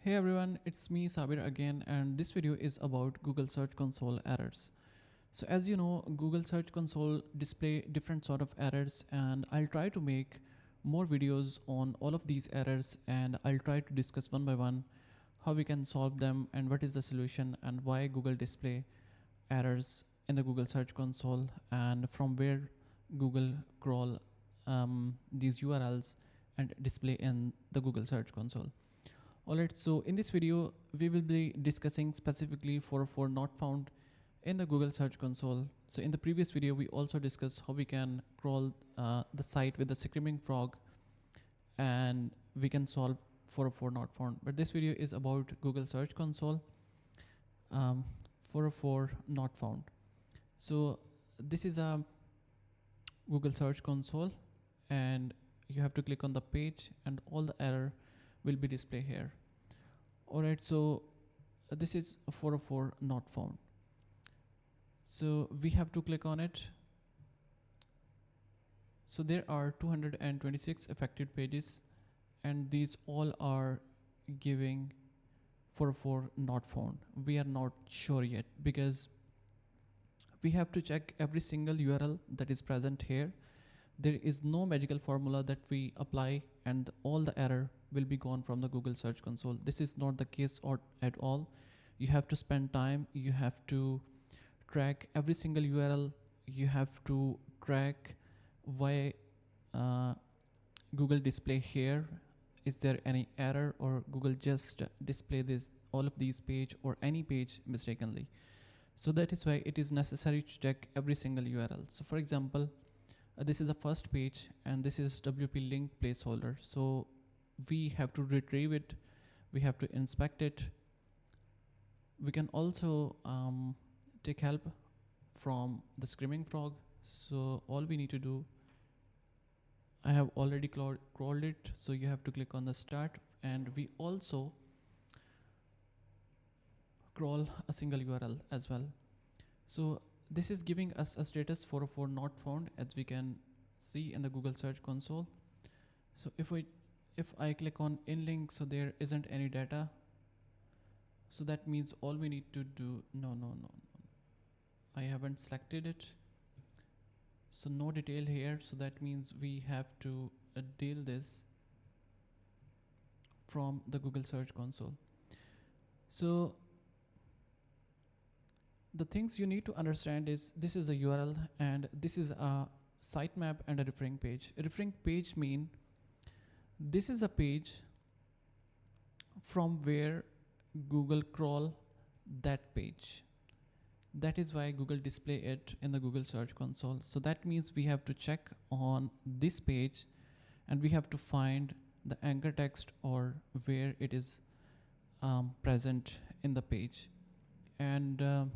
Hey everyone, it's me Sabir again, and this video is about Google Search Console errors. So as you know, Google Search Console display different sort of errors, and I'll try to make more videos on all of these errors, and I'll try to discuss one by one how we can solve them and what is the solution and why Google display errors in the Google Search Console and from where Google crawl these URLs and display in the Google Search Console. Alright, so in this video, we will be discussing specifically 404 not found in the Google Search Console. So in the previous video, we also discussed how we can crawl the site with the Screaming Frog and we can solve 404 not found. But this video is about Google Search Console 404 not found. So this is a Google Search Console and you have to click on the page and all the error will be displayed here. Alright, so this is 404 not found. So we have to click on it. So there are 226 affected pages and these all are giving 404 not found. We are not sure yet because we have to check every single URL that is present here. There is no magical formula that we apply and all the error will be gone from the Google Search Console. This is not the case at all. You have to spend time, you have to track every single URL, you have to track why Google display here. Is there any error or Google just display this all of these page or any page mistakenly. So that is why it is necessary to check every single URL. So for example, this is the first page and this is WP link placeholder. So we have to retrieve it, we have to inspect it. We can also take help from the Screaming Frog. So all we need to do, I have already crawled it, so you have to click on the start, and we also crawl a single URL as well. So this is giving us a status 404 not found, as we can see in the Google Search Console. So if I click on in link, so there isn't any data. So that means all we need to do, no, I haven't selected it. So no detail here. So that means we have to deal this from the Google Search Console. So the things you need to understand is this is a URL and this is a sitemap and a referring page. A referring page mean this is a page from where Google crawl that page. That is why Google display it in the Google Search Console. So that means we have to check on this page and we have to find the anchor text or where it is present in the page. And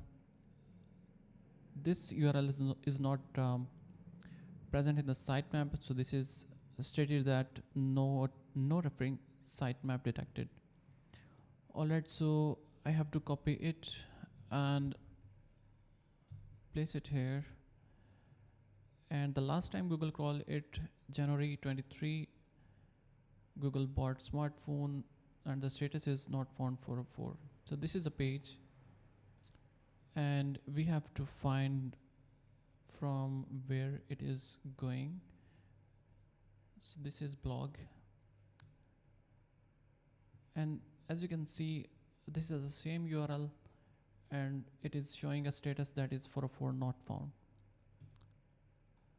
this URL is not present in the sitemap. So this is stated that no referring sitemap detected. Alright, so I have to copy it and place it here. And the last time Google crawled it, January 23, Google bought smartphone and the status is not found 404. So this is a page and we have to find from where it is going. So this is blog, and as you can see, this is the same URL and it is showing a status that is 404 not found.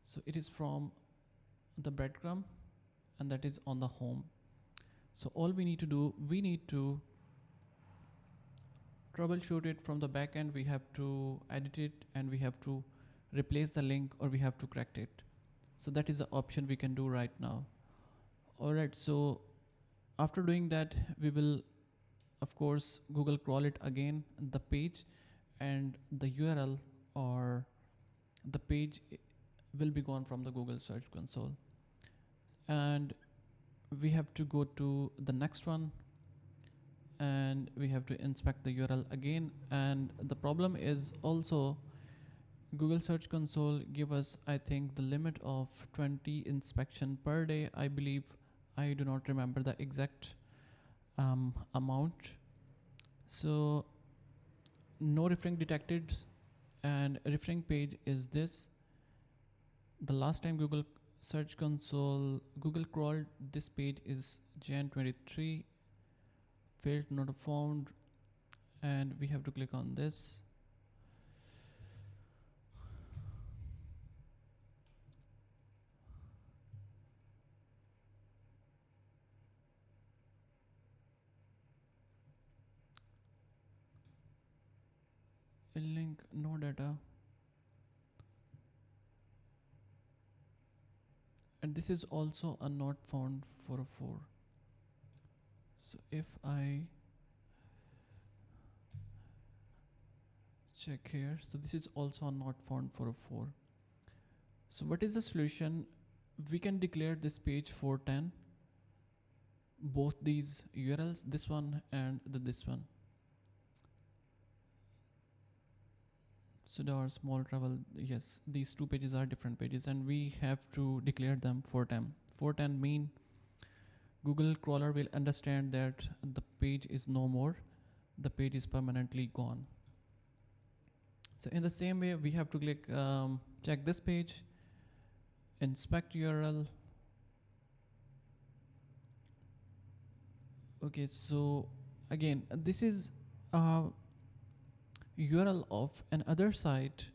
So it is from the breadcrumb and that is on the home. So all we need to do, we need to troubleshoot it from the back end. We have to edit it and we have to replace the link or we have to correct it. So that is the option we can do right now. Alright, so after doing that, we will of course Google crawl it again, the page and the URL or the page will be gone from the Google Search Console. And we have to go to the next one and we have to inspect the URL again. And the problem is also Google Search Console give us, I think, the limit of 20 inspection per day. I believe, I do not remember the exact amount. So no referring detected, and referring page is this. The last time Google Search Console, Google crawled this page is Jan 23, failed not found, and we have to click on this. A link, no data. And this is also a not found 404. So if I check here, so this is also a not found 404. So what is the solution? We can declare this page 410, both these URLs, this one and this one. So there are small travel, yes, these two pages are different pages, and we have to declare them 410. 410 mean Google crawler will understand that the page is no more, the page is permanently gone. So in the same way, we have to click check this page, inspect URL. Okay, so again, this is a URL of another site,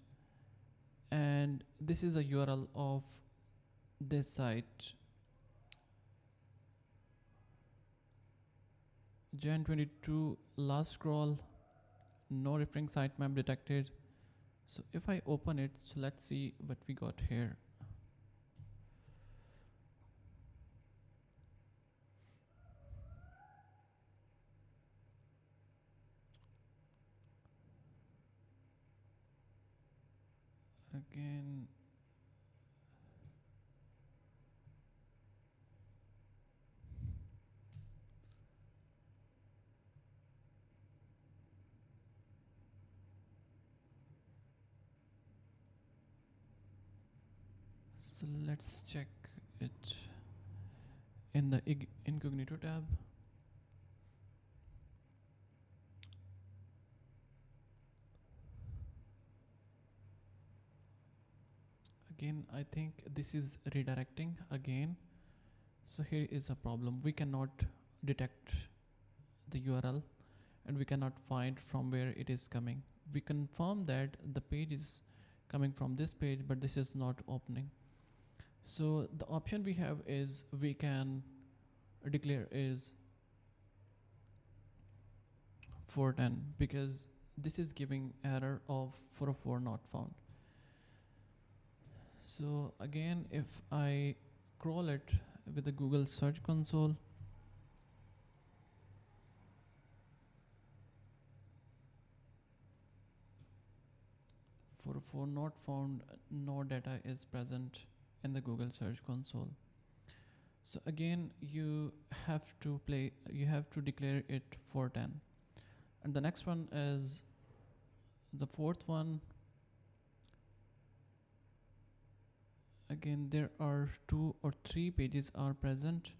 and this is a URL of this site. Jan 22 last scroll, no referring sitemap detected. So if I open it, so let's see what we got here. Again, so let's check it in the incognito tab. Again, I think this is redirecting again. So here is a problem. We cannot detect the URL, and we cannot find from where it is coming. We confirm that the page is coming from this page, but this is not opening. So the option we have is we can declare is 410, because this is giving error of 404 not found. So again, if I crawl it with the Google Search Console, for not found, no data is present in the Google Search Console. So again, you have to declare it 410. And the next one is the fourth one. Again, there are 2 or 3 pages are present.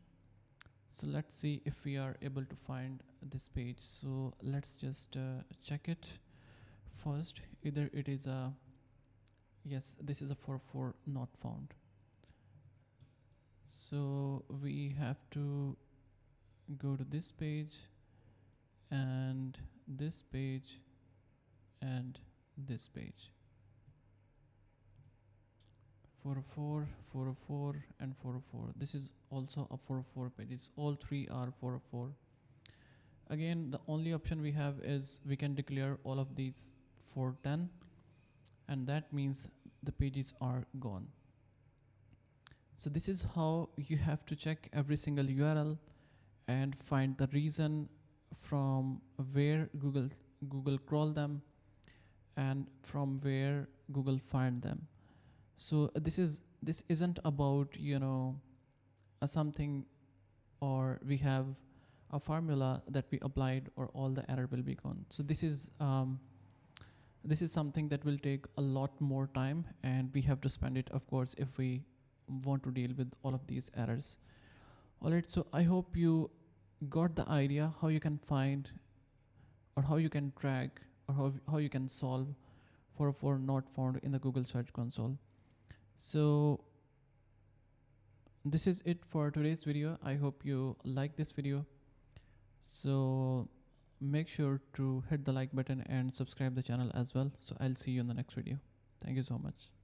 So let's see if we are able to find this page. So let's just check it first. Either it is a, yes, this is a 404 not found. So we have to go to this page and this page and this page. 404, 404 and 404. This is also a 404 pages. All 3 are 404. Again, the only option we have is we can declare all of these 410, and that means the pages are gone. So this is how you have to check every single URL and find the reason from where Google crawl them and from where Google find them. So this isn't about something, or we have a formula that we applied or all the error will be gone. So this is something that will take a lot more time, and we have to spend it, of course, if we want to deal with all of these errors. Alright, so I hope you got the idea how you can find or how you can track or how you can solve 404 not found in the Google Search Console. So this is it for today's video. I hope you like this video. So make sure to hit the like button and subscribe the channel as well. So I'll see you in the next video. Thank you so much.